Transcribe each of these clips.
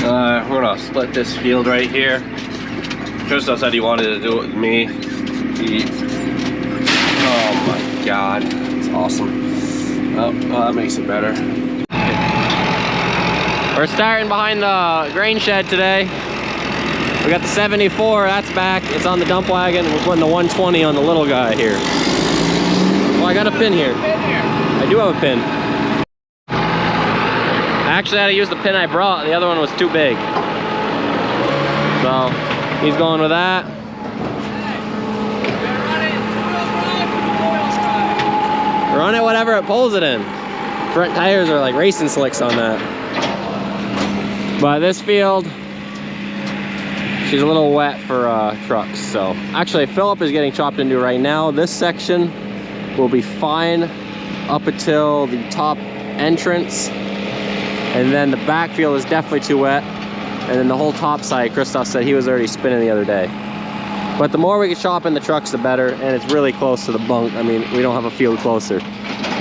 We're gonna split this field right here. Christoph said he wanted to do it with me. Oh my god, it's awesome. Oh, that makes it better. We're starting behind the grain shed today. We got the 74, that's back. It's on the dump wagon. We're putting the 120 on the little guy here. Well, I got a pin here. I do have a pin. Actually, I had to use the pin I brought. The other one was too big. So, he's going with that. Run it whatever it pulls it in. Front tires are like racing slicks on that. But this field, she's a little wet for trucks. So, actually, Philip is getting chopped into right now. This section will be fine up until the top entrance. And then the backfield is definitely too wet. And then the whole top side, Christoph said he was already spinning the other day. But the more we can chop in the trucks, the better. And it's really close to the bunk. I mean, we don't have a field closer.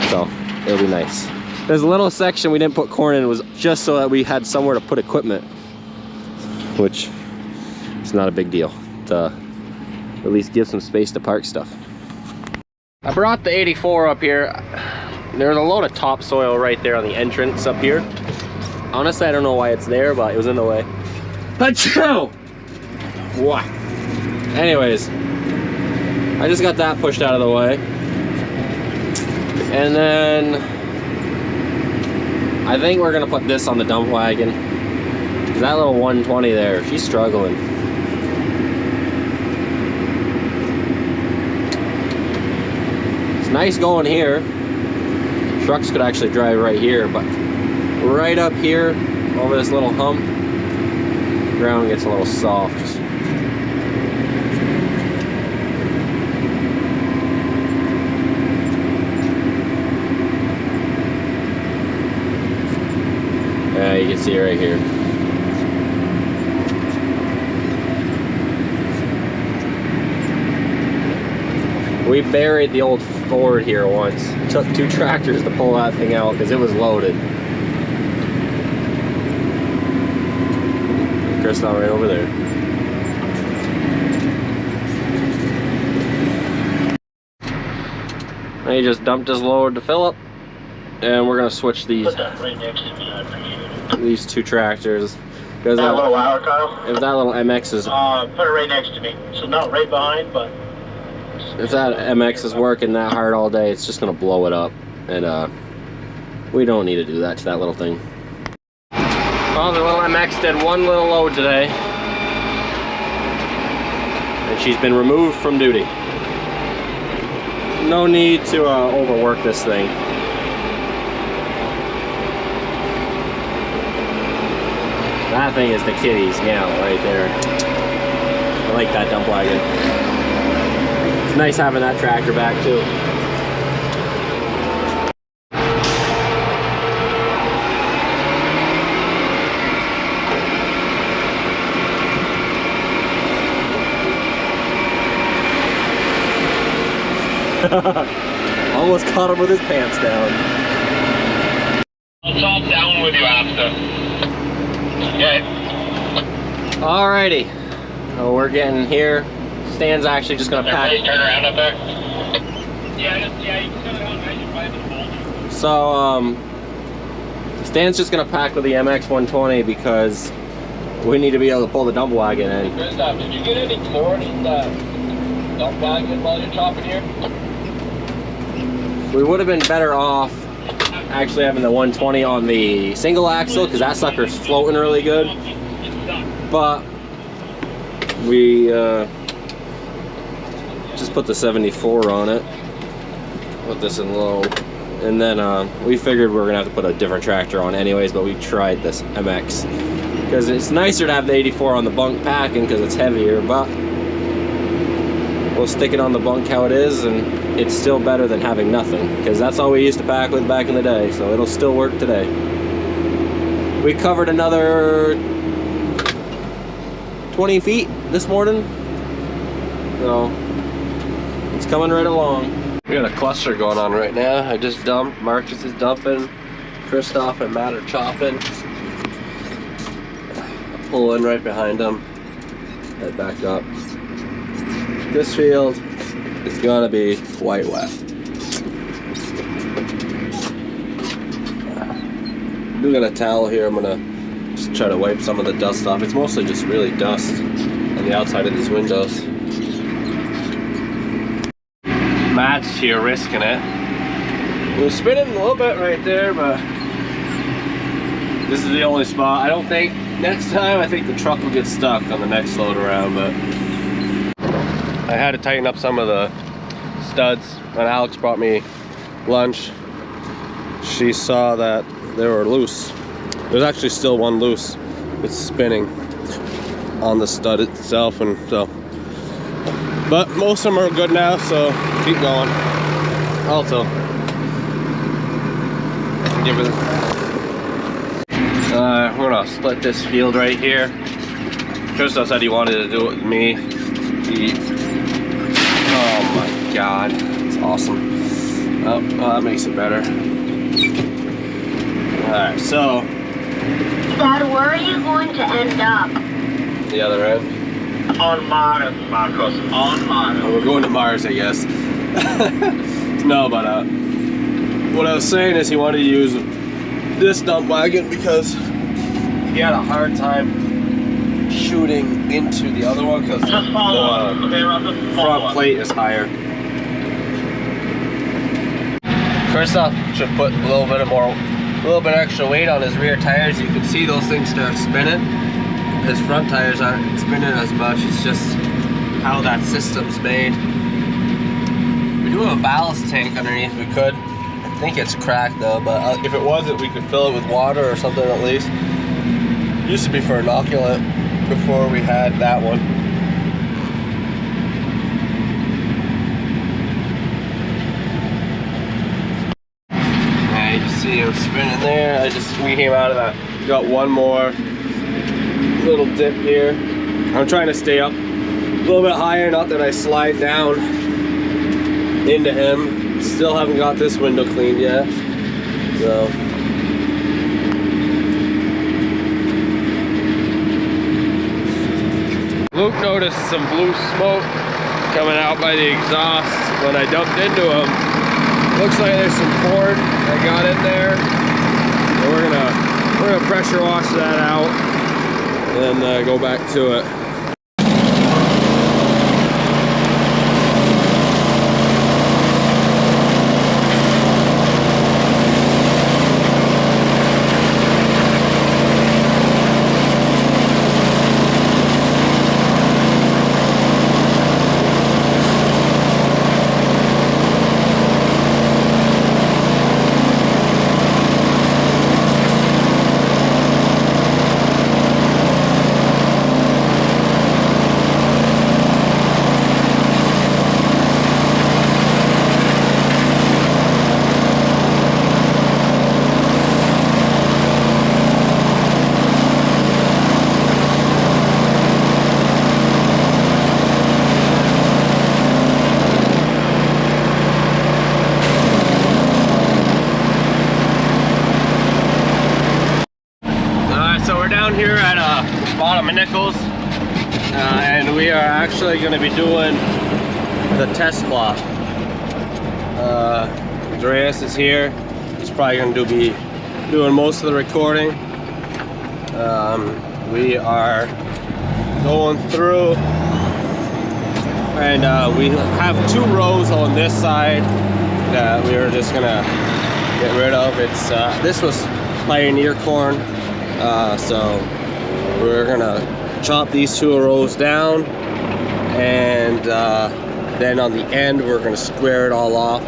So it'll be nice. There's a little section we didn't put corn in. It was just so that we had somewhere to put equipment. Which is not a big deal. To at least give some space to park stuff. I brought the 84 up here. There's a load of topsoil right there on the entrance up here. Honestly, I don't know why it's there, but it was in the way. Achoo! What? Anyways, I just got that pushed out of the way. And then I think we're gonna put this on the dump wagon. Cause that little 120 there, she's struggling. It's nice going here. Trucks could actually drive right here, but right up here, over this little hump, the ground gets a little soft. Yeah, you can see it right here. We buried the old Ford here once. It took 2 tractors to pull that thing out because it was loaded. Christoph right over there. And he just dumped his load to Philip. And we're gonna switch these. Put that right next to me, I appreciate it. These 2 tractors. Because that little hour, Kyle? If that little MX is... put it right next to me. So not right behind, but... If that MX is working that hard all day, it's just gonna blow it up. And we don't need to do that to that little thing. Well, the little MX did one little load today. And she's been removed from duty. No need to overwork this thing. That thing is the kitty's meow right there. I like that dump wagon. It's nice having that tractor back too. Almost caught him with his pants down. I'll chop down with you after. Okay. Alrighty. So we're getting here. Stan's actually just gonna pack. Turn around up there. Yeah, you can turn around. I should buy the So Stan's just gonna pack with the MX 120 because we need to be able to pull the dump wagon in. Christoph, did you get any corn in the dump wagon while you're chopping here? We would have been better off actually having the 120 on the single axle because that sucker's floating really good. But we just put the 74 on it. Put this in low. And then we figured we were gonna have to put a different tractor on anyways, but we tried this MX. Because it's nicer to have the 84 on the bunk packing because it's heavier, but we'll stick it on the bunk how it is, and it's still better than having nothing, because that's all we used to pack with back in the day, so it'll still work today. We covered another 20 feet this morning, so it's coming right along. We got a cluster going on right now. I just dumped, Marcus is dumping, Christoph and Matt are chopping. pull in right behind them, head back up. This field is gonna be quite wet. I do got a towel here. I'm gonna just try to wipe some of the dust off. It's mostly just really dust on the outside of these windows. Matt's here risking it. We're spinning a little bit right there, but this is the only spot. I don't think, next time I think the truck will get stuck on the next load around, but I had to tighten up some of the studs. When Alex brought me lunch, she saw that they were loose. There's actually still one loose. It's spinning on the stud itself, and so, but most of them are good now, so keep going. Also, give it. We're gonna split this field right here. Christoph said he wanted to do it with me. Oh my god, it's awesome. Oh, that makes it better. Alright, so. Dad, where are you going to end up? The other end. On Mars, Marcos, on Mars. Oh, we're going to Mars, I guess. No, but what I was saying is he wanted to use this dump wagon because he had a hard time shooting into the other one because the front plate is higher. Christoph should put a little bit extra weight on his rear tires. You can see those things start spinning. His front tires aren't spinning as much. It's just how that system's made. We do have a ballast tank underneath. We could. I think it's cracked though, but if it wasn't, we could fill it with water or something at least. It used to be for inoculant before we had that one. Yeah, you can see him spinning there. We came out of that. Got one more little dip here. I'm trying to stay up a little bit higher, not that I slide down into him. Still haven't got this window cleaned yet, so. Luke noticed some blue smoke coming out by the exhaust when I dumped into him. Looks like there's some corn that got in there. So we're gonna pressure wash that out and go back to it. Here at bottom of Nichols, and we are actually going to be doing the test plot. Andreas is here. He's probably going to be doing most of the recording. We are going through, and we have 2 rows on this side that we are just going to get rid of. It's this was Pioneer corn. So we're gonna chop these 2 rows down, and then on the end we're gonna square it all off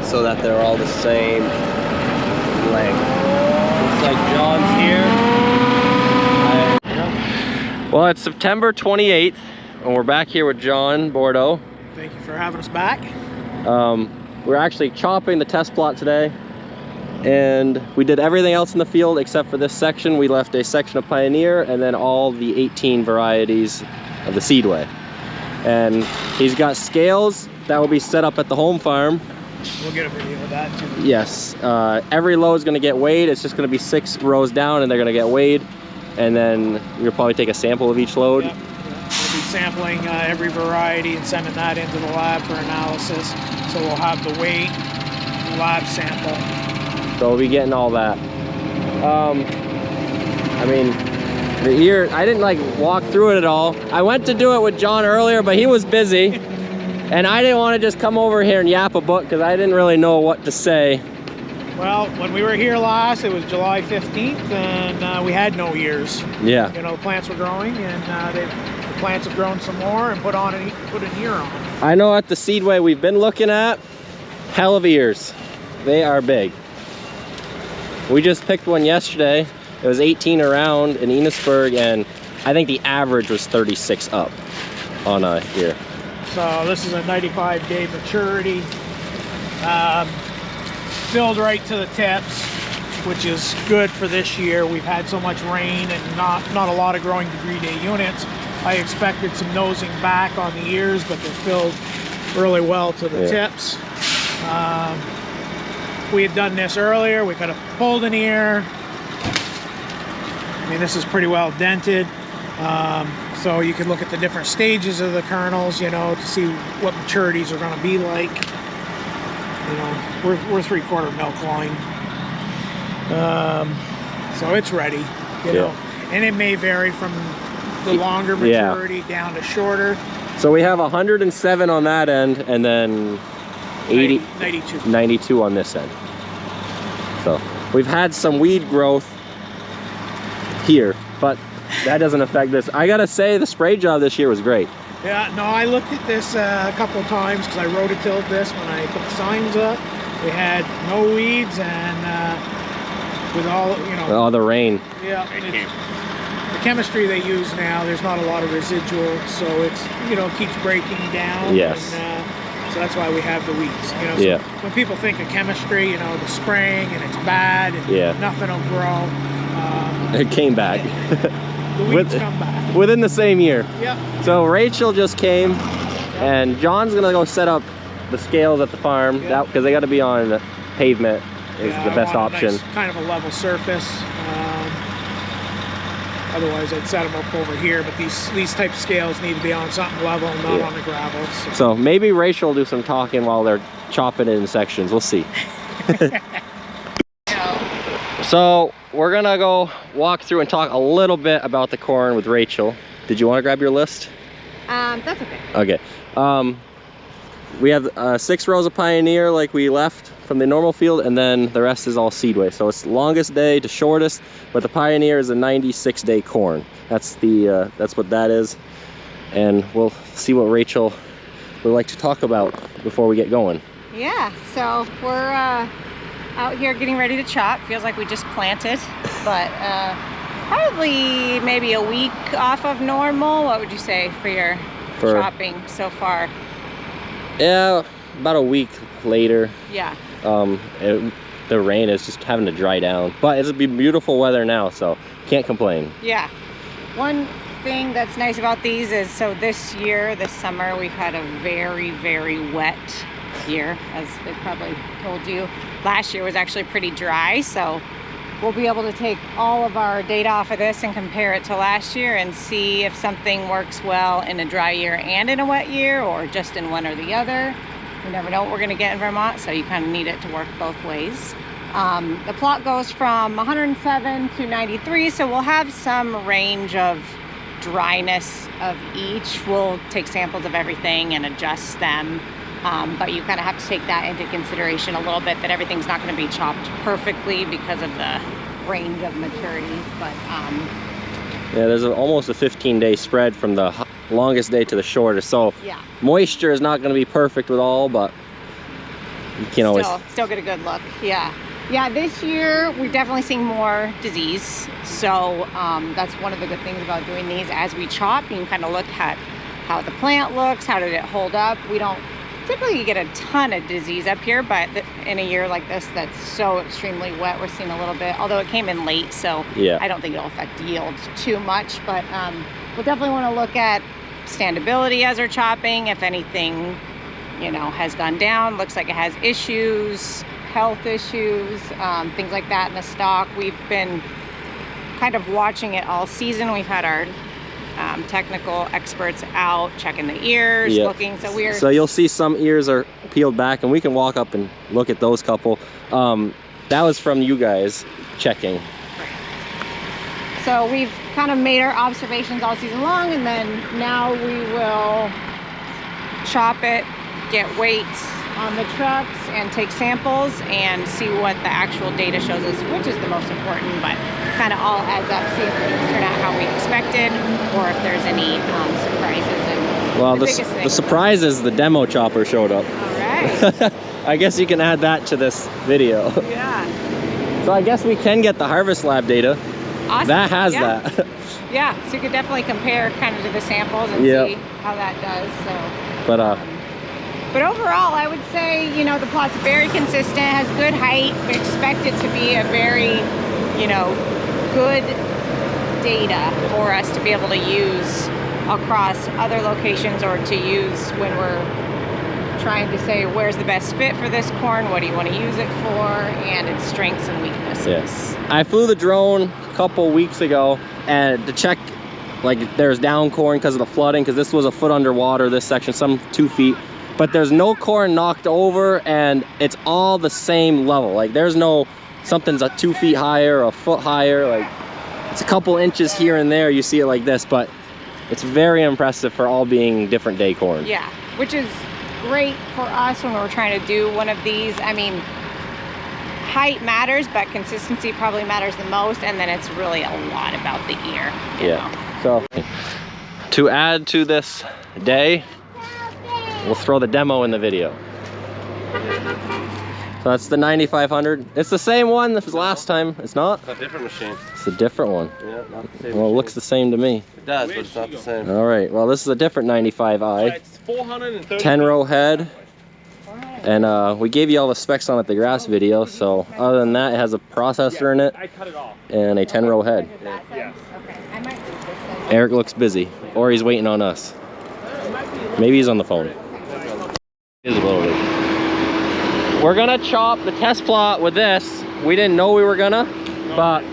so that they're all the same length. Looks like John's here. Well, it's September 28th, and we're back here with John Bordeaux. Thank you for having us back. We're actually chopping the test plot today. And we did everything else in the field except for this section. We left a section of Pioneer and then all the 18 varieties of the Seedway. And he's got scales that will be set up at the home farm. We'll get a video of that too. Yes, every load is going to get weighed. It's just going to be 6 rows down and they're going to get weighed. and then you'll probably take a sample of each load. Yep. We'll be sampling every variety and sending that into the lab for analysis. So we'll have the weight, lab sample. So we'll be getting all that. I mean, the ear, I didn't like walk through it at all. I went to do it with John earlier, but he was busy. And I didn't want to just come over here and yap a book because I didn't really know what to say. Well, when we were here last, it was July 15th, and we had no ears. Yeah. You know, the plants were growing, and the plants have grown some more and put an ear on. I know at the Seedway we've been looking at, hell of ears. They are big. We just picked one yesterday. It was 18 around in Enosburg, and I think the average was 36 up on a ear. So this is a 95-day maturity. Filled right to the tips, which is good for this year. We've had so much rain and not a lot of growing degree day units. I expected some nosing back on the ears, but they're filled really well to the tips. If we had done this earlier, we could have pulled an ear. I mean, this is pretty well dented. So you can look at the different stages of the kernels, you know, to see what maturities are going to be like. You know, we're 3/4 milk line. So it's ready, you know, and it may vary from the longer maturity down to shorter. So we have 107 on that end, and then 92 on this end. So we've had some weed growth here, but that doesn't affect this. I gotta say, the spray job this year was great. Yeah, no, I looked at this a couple of times because I rototilled this when I put the signs up. We had no weeds, and with all, you know, all the rain. Yeah, the chemistry they use now, there's not a lot of residual, so it's, you know, keeps breaking down. Yes. And, so that's why we have the weeds. You know, so when people think of chemistry, you know, the spraying and it's bad and nothing will grow. It came back. The weeds come back. Within the same year. Yep. So Rachel just came, and John's gonna go set up the scales at the farm, because they got to be on the pavement is the best option. Nice, kind of a level surface. Otherwise, I'd set them up over here, but these type of scales need to be on something level, not on the gravel. So maybe Rachel will do some talking while they're chopping it in sections. We'll see. So we're gonna go walk through and talk a little bit about the corn with Rachel. Did you want to grab your list? That's okay. Okay. We have 6 rows of Pioneer like we left from the normal field, and then the rest is all Seedway. So it's longest day to shortest, but the Pioneer is a 96-day corn. That's the that's what that is, and we'll see what Rachel would like to talk about before we get going. Yeah. So we're out here getting ready to chop. Feels like we just planted, but probably maybe a week off of normal. What would you say for your chopping so far? Yeah, about a week later. Yeah. The rain is just having to dry down, but it'll be beautiful weather now, so can't complain. Yeah. One thing that's nice about these is, so this summer, we've had a very, very wet year, as they probably told you. Last year was actually pretty dry, so we'll be able to take all of our data off of this and compare it to last year and see if something works well in a dry year and in a wet year, or just in one or the other. You never know what we're gonna get in Vermont, so you kind of need it to work both ways. The plot goes from 107 to 93, so we'll have some range of dryness of each. We'll take samples of everything and adjust them. But you kind of have to take that into consideration a little bit, that everything's not going to be chopped perfectly because of the range of maturity. But yeah, there's almost a 15-day spread from the longest day to the shortest. So moisture is not going to be perfect with all, but you can always still get a good look. Yeah. This year we're definitely seeing more disease. So that's one of the good things about doing these. As we chop, you can kind of look at how the plant looks, how did it hold up. We don't typically get a ton of disease up here, but in a year like this that's so extremely wet, we're seeing a little bit, although it came in late, so I don't think it'll affect yield too much. But we'll definitely want to look at standability as we're chopping. If anything, you know, has gone down, looks like it has issues, health issues, things like that in the stock. We've been kind of watching it all season. We've had our technical experts out checking the ears, Yep. looking. So you'll see some ears are peeled back, and we can walk up and look at those couple. That was from you guys checking. So we've kind of made our observations all season long, and then now we will chop it, get weights on the trucks, and take samples and see what the actual data shows us, which is the most important, but kind of all adds up, see if things turn out how we expected, or if there's any surprises. And Well, the the surprise is the demo chopper showed up. All right. I guess you can add that to this video. Yeah. So I guess we can get the Harvest Lab data. Awesome. That has Yeah. that. Yeah, so you could definitely compare kind of to the samples and Yep. see how that does. So, But overall, I would say, you know, the plot's very consistent, has good height. We expect it to be a very, you know, good data for us to be able to use across other locations, or to use when we're trying to say where's the best fit for this corn, what do you want to use it for, and its strengths and weaknesses. yes, I flew the drone a couple weeks ago and to check like there's down corn because of the flooding, because this was a foot underwater, this section, some 2 feet, but there's no corn knocked over, and it's all the same level. Like there's no something's 2 feet higher or a foot higher, like it's a couple inches here and there, you see it like this, but it's very impressive for all being different day corn. Yeah, which is great for us when we're trying to do one of these. I mean, height matters, but consistency probably matters the most, and then it's really a lot about the ear. You know? So to add to this day, we'll throw the demo in the video. So that's the 9500. It's the same one that was last time. It's not? It's a different machine. It's a different one. Yeah, not the same Well, it machine. looks the same to me. It does, but it's not the same. All right, well, this is a different 95i. It's 430. 10 row head. And we gave you all the specs on it at the grass video, so other than that, it has a processor in it I cut it off. and a 10 row head. Yeah. Okay, I might do this then. Eric looks busy, or he's waiting on us. Maybe he's on the phone. Is loaded. We're gonna chop the test plot with this. We didn't know we were gonna, but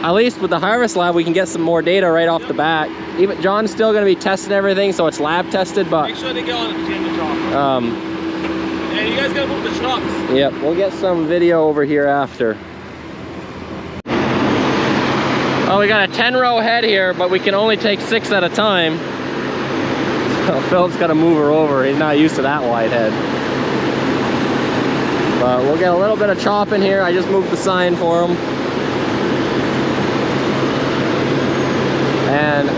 at least with the Harvest Lab, we can get some more data right off the bat. Even John's still gonna be testing everything, so it's lab tested, but Make sure they get on at the end of the job. Hey, you guys gotta move the trucks. yep, we'll get some video over here after. Oh, we got a 10 row head here, but we can only take 6 at a time. So Philip's got to move her over. He's not used to that wide head. But we'll get a little bit of chop in here. I just moved the sign for him. And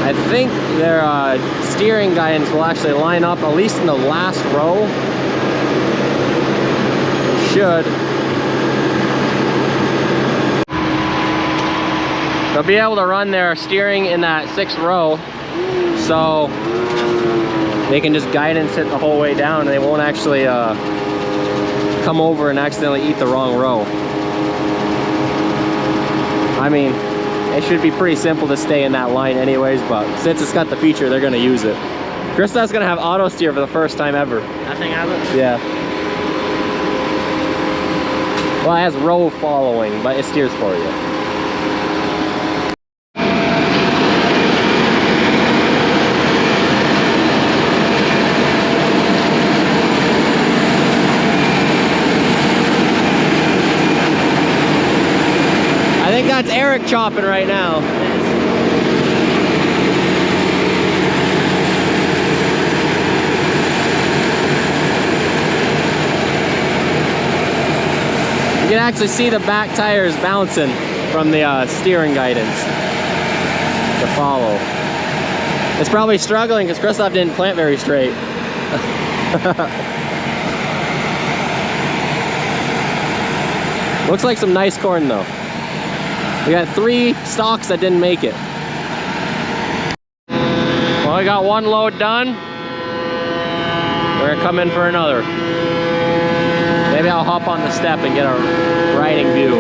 I think their steering guidance will actually line up at least in the last row. It should. They'll be able to run their steering in that 6th row, so they can just guidance it the whole way down, and they won't actually come over and accidentally eat the wrong row. I mean, it should be pretty simple to stay in that line anyways, but since it's got the feature, they're gonna use it. Krista's gonna have auto steer for the first time ever. Nothing has it? Yeah. Well, it has row following, but it steers for you. I think that's Eric chopping right now. You can actually see the back tires bouncing from the steering guidance to follow. It's probably struggling because Christoph didn't plant very straight. Looks like some nice corn though. We got 3 stalks that didn't make it. Well, we got 1 load done. We're gonna come in for another. Maybe I'll hop on the step and get a riding view.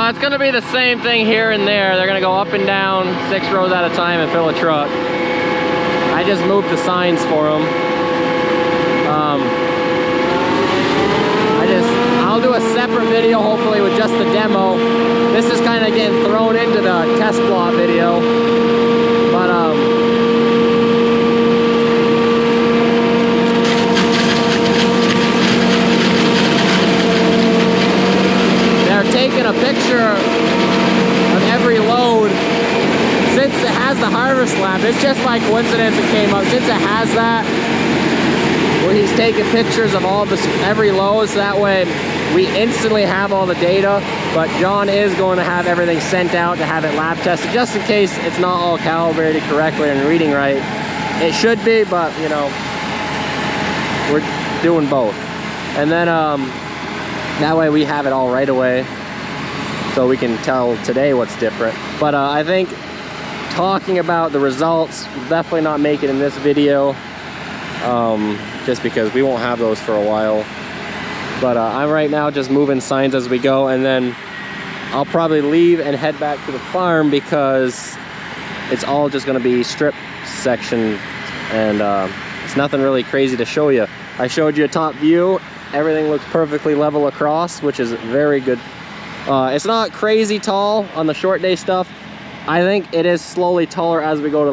it's gonna be the same thing here and there. They're gonna go up and down 6 rows at a time and fill a truck. I just moved the signs for them. I'll do a separate video hopefully with just the demo. This is kind of getting thrown into the test plot video. But they're taking a picture of every load. Since it has the harvest lab, it's just by coincidence it came up. Since it has that, where he's taking pictures of all this, every load, so that way we instantly have all the data. But John is going to have everything sent out to have it lab tested, just in case it's not all calibrated correctly and reading right. It should be, but you know, we're doing both. And then that way we have it all right away, so we can tell today what's different. But I think talking about the results will definitely not make it in this video, just because we won't have those for a while. But I'm right now just moving signs as we go, and then I'll probably leave and head back to the farm because it's all just going to be strip section, and it's nothing really crazy to show you. I showed you a top view. Everything looks perfectly level across, which is very good. It's not crazy tall on the short day stuff. I think it is slowly taller as we go to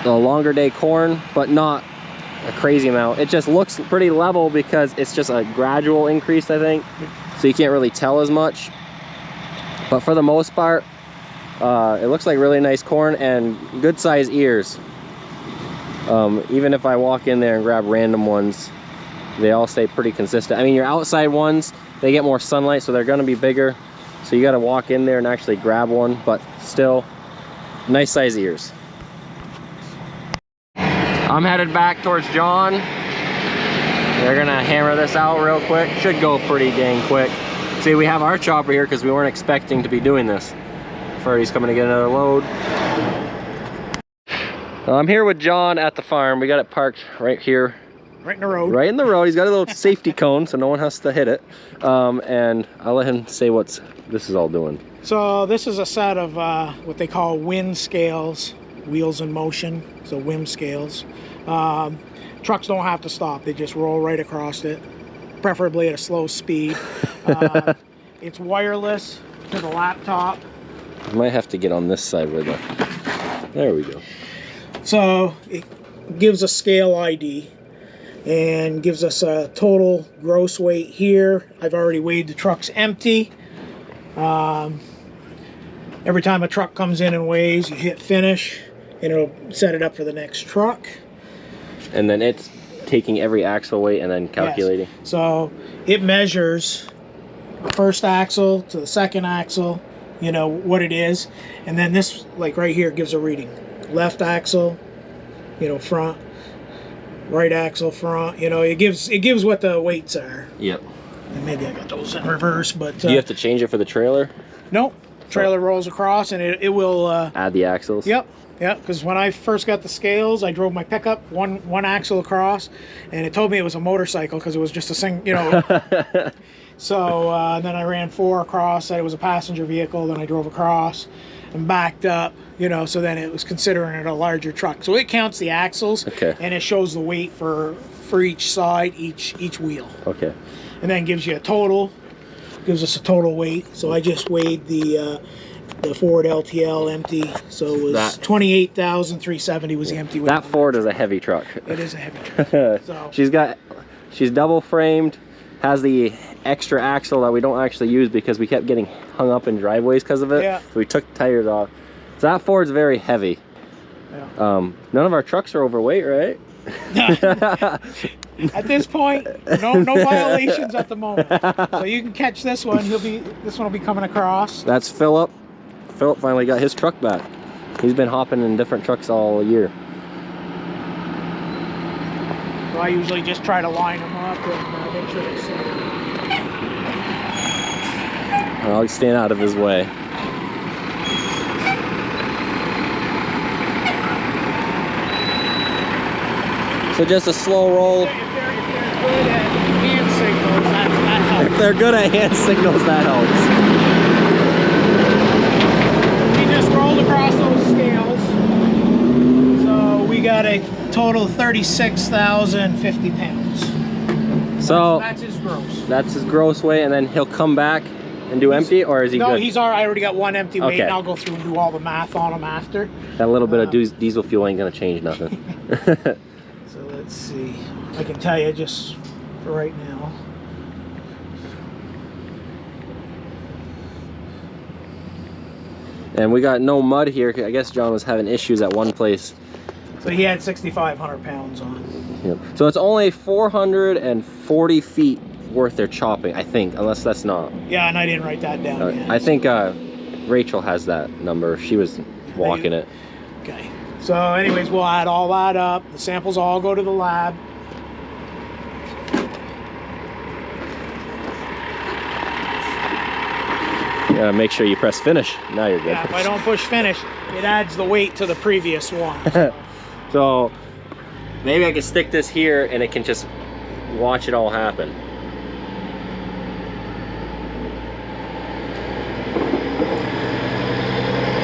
the longer day corn, but not a crazy amount. It just looks pretty level because it's just a gradual increase, I think, so you can't really tell as much. But for the most part, it looks like really nice corn and good size ears. Even if I walk in there and grab random ones, they all stay pretty consistent. I mean, your outside ones, they get more sunlight, so they're going to be bigger, so you got to walk in there and actually grab one, but still nice size ears. I'm headed back towards John. They're gonna hammer this out real quick. Should go pretty dang quick. See, we have our chopper here because we weren't expecting to be doing this. Freddy's coming to get another load. I'm here with John at the farm. We got it parked right here. Right in the road. Right in the road. He's got a little safety cone so no one has to hit it. And I'll let him say what this is all doing. So this is a set of what they call wind scales, wheels in motion, so WIM scales. Trucks don't have to stop, they just roll right across it, preferably at a slow speed. It's wireless to the laptop. I might have to get on this side with it. There we go. So it gives a scale ID and gives us a total gross weight here. I've already weighed the trucks empty. Every time a truck comes in and weighs, you hit finish and it'll set it up for the next truck. And then it's taking every axle weight and then calculating. Yes. So it measures the first axle to the second axle, you know, what it is. And then this, like right here, gives a reading. Left axle, you know, front. Right axle, front. You know, it gives what the weights are. Yep. And maybe I got those in reverse, but... Do you have to change it for the trailer? Nope. Trailer rolls across and it will... add the axles? Yep. Yeah, because when I first got the scales, I drove my pickup one axle across, and it told me it was a motorcycle because it was just a single, you know. So then I ran 4 across, said it was a passenger vehicle. Then I drove across and backed up, you know. So then it was considering it a larger truck. So it counts the axles, okay, and it shows the weight for each side, each wheel. Okay. And then gives you a total. Gives us a total weight. So I just weighed the Ford LTL empty, so it was 28,370 was the empty weight. That Ford is a heavy truck. It is a heavy truck. So she's double framed, has the extra axle that we don't actually use because we kept getting hung up in driveways because of it. Yeah. So we took the tires off. So that Ford's very heavy. Yeah. None of our trucks are overweight, right? At this point, no violations at the moment. So you can catch this one. This one will be coming across. That's Philip. Philip finally got his truck back. He's been hopping in different trucks all year. So I usually just try to line them up and make sure they sit. I'll stand out of his way. So just a slow roll. If they're good at hand signals, that helps. they're good at hand signals, that helps. We just rolled across those scales. So we got a total of 36,050 pounds. So That's his gross. that's his gross weight, and then he'll come back and do empty, or is he No, good? he's already. I already got one empty weight, Okay. and I'll go through and do all the math on him after. That little bit of diesel fuel ain't gonna change nothing. So let's see. I can tell you just for right now. And we got no mud here. I guess John was having issues at one place. So he had 6,500 pounds on. Yep. So it's only 440 feet worth they're chopping, I think, unless that's not. Yeah, and I didn't write that down yet. I think Rachel has that number. She was walking it. Okay. So anyways, we'll add all that up. The samples all go to the lab. Yeah, make sure you press finish. Now you're good. Yeah, if I don't push finish, it adds the weight to the previous one. So maybe I can stick this here and it can just watch it all happen.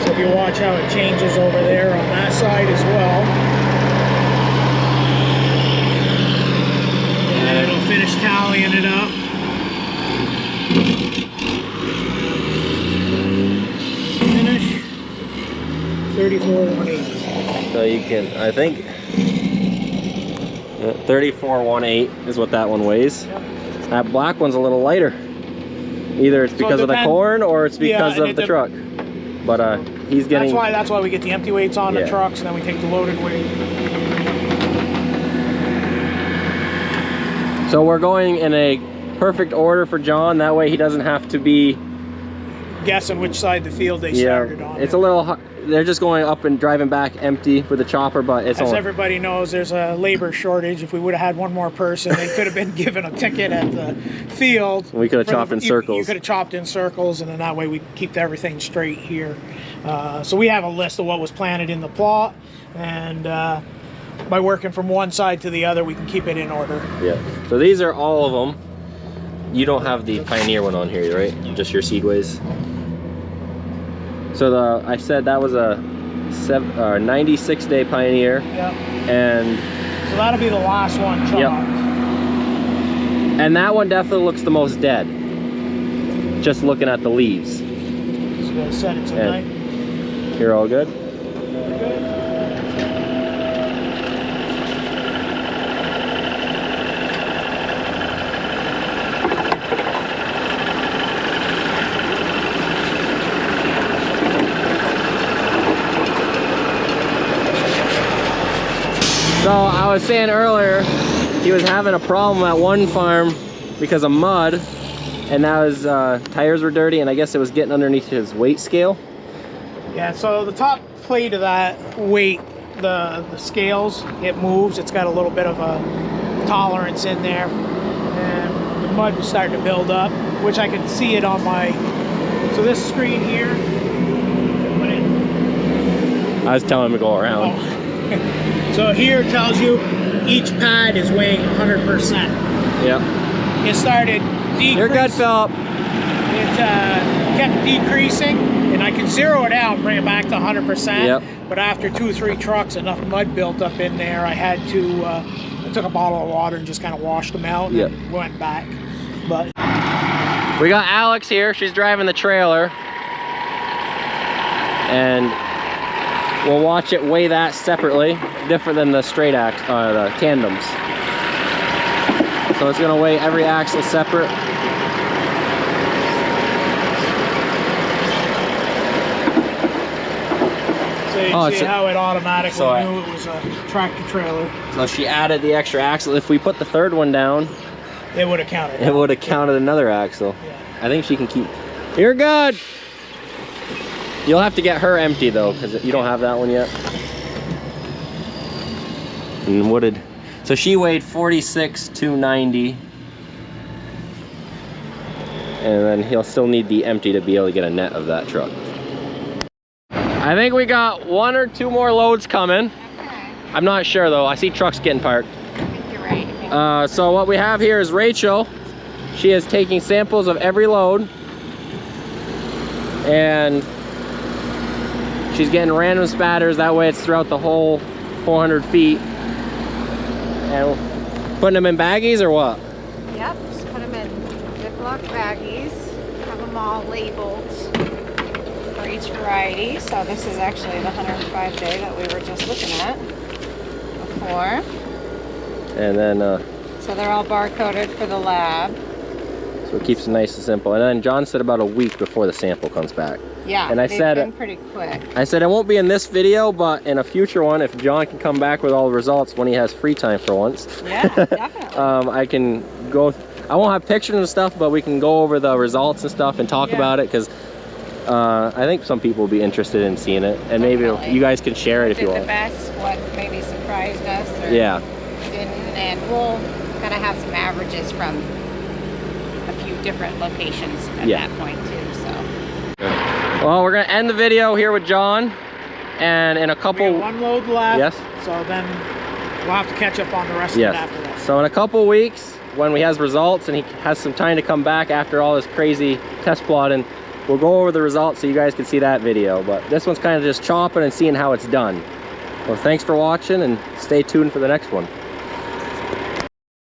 So if you watch how it changes over there on that side as well. And it'll finish tallying it up. Finish 34,180. So you can, I think, 34,18 is what that one weighs. Yep. That black one's a little lighter. Either it's because of the corn or it's because of the truck. But he's getting. That's why we get the empty weights on the trucks, and then we take the loaded weight. So we're going in a perfect order for John. That way he doesn't have to be guessing which side of the field they started on. It's a little. They're just going up and driving back empty with the chopper, but it's as everybody knows, there's a labor shortage. If we would have had one more person, they could have been given a ticket at the field. We could have chopped in circles. You could have chopped in circles, and then that way we keep everything straight here. So we have a list of what was planted in the plot, and by working from one side to the other, we can keep it in order. Yeah. So these are all of them. You don't have the Pioneer one on here, right? Just your Seedways. So I said that was a 96-day Pioneer. Yep. And so that'll be the last one chopped. Yep. And that one definitely looks the most dead. Just looking at the leaves. Just gotta set it tonight. You're all good? So I was saying earlier, he was having a problem at one farm because of mud, and now his tires were dirty, and I guess it was getting underneath his weight scale. Yeah, so the top plate of that weight, the scales, it moves. It's got a little bit of a tolerance in there, and the mud was starting to build up, which I could see it on my, so this screen here, I was telling him to go around. Oh. So here it tells you each pad is weighing 100%. Yep. It started decreasing. You're good, Philip. It kept decreasing, and I can zero it out and bring it back to 100%. Yep. But after 2 or 3 trucks, enough mud built up in there, I had to, I took a bottle of water and just kind of washed them out and went back. But we got Alex here. She's driving the trailer. And we'll watch it weigh that separately, different than the straight axle, the tandems. So it's gonna weigh every axle separate. so you see how it automatically knew it was a tractor trailer. So she added the extra axle. If we put the third one down, it would have counted. It would have counted another axle. Yeah. I think she can keep. You're good. You'll have to get her empty though, because you don't have that one yet. And what did? So she weighed 46,290, and then he'll still need the empty to be able to get a net of that truck. I think we got 1 or 2 more loads coming. Okay. I'm not sure though. I see trucks getting parked. I think you're right. So what we have here is Rachel she is taking samples of every load, and she's getting random spatters. That way it's throughout the whole 400 feet. And putting them in baggies or what? Yep, just put them in Ziploc baggies. Have them all labeled for each variety. So this is actually the 105 day that we were just looking at before. And then So they're all barcoded for the lab. so it keeps it nice and simple. And then John said about a week before the sample comes back. Yeah, And I they've said- been pretty quick. I said it won't be in this video, but in a future one, if John can come back with all the results when he has free time for once. Yeah, definitely. I can go, I won't have pictures and stuff, but we can go over the results and stuff and talk Yeah. about it, because I think some people will be interested in seeing it, and maybe Definitely. you guys can share it if Did you the want. best, what maybe surprised us or Yeah. didn't, and we'll kind of have some averages from a few different locations at Yeah. that point too. So Well, we're gonna end the video here with John, and in a We couple. have one load left. Yes. So then we'll have to catch up on the rest Yes. of it after that. So in a couple weeks, when he has results and he has some time to come back after all this crazy test plotting, we'll go over the results so you guys can see that video. But this one's kind of just chopping and seeing how it's done. Well, thanks for watching, and stay tuned for the next one.